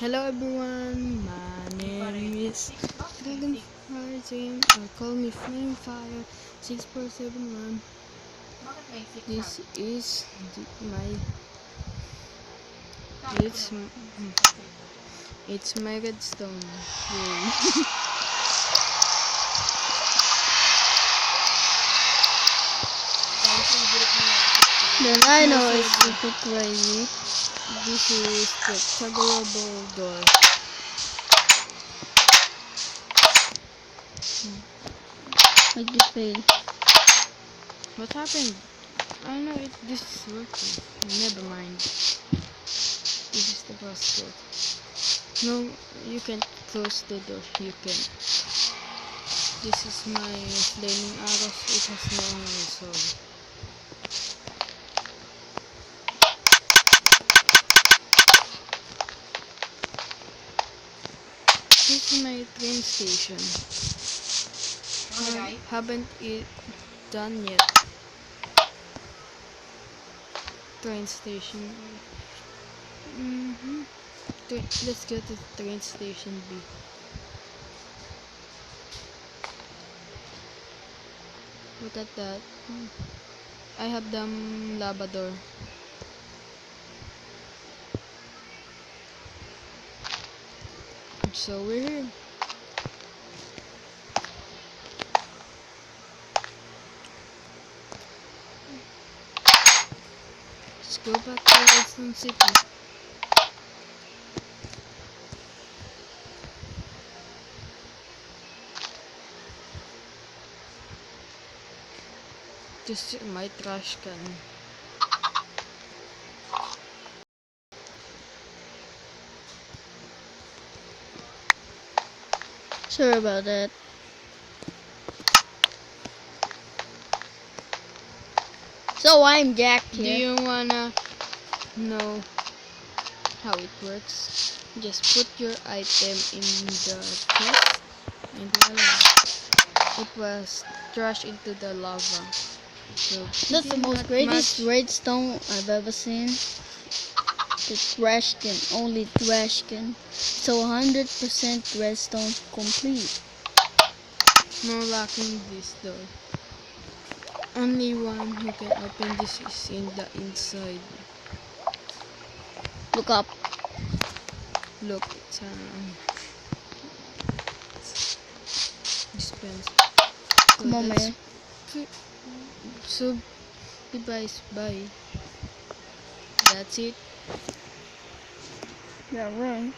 Hello everyone, my name is Dragonfire Team, or call me Flamefire 6471. This is it's my redstone. Yay. Then I know it's super crazy. This is the togglable door. Like you fail. What happened? I know this is working. Never mind. This is the password. No, you can't close the door. You can. This is my flaming arrows. It has no arrows, so this is my train station. Haven't it done yet? Train station. Let's go to train station B. Look at that. I have the lava door. So we're here. Let's go back to Redstone City. This is my trash can. Sorry about that. So I'm Jack Do here. you wanna know how it works? Just put your item in the chest and voila, it was trashed into the lava. So That's the most not greatest much. redstone I've ever seen. The trash can, only trash can. So 100% redstone complete. No locking this door. Only one who can open this is in the inside. Look up. Look, it's dispense. Come on, man. So device bye. That's it. Yeah, right.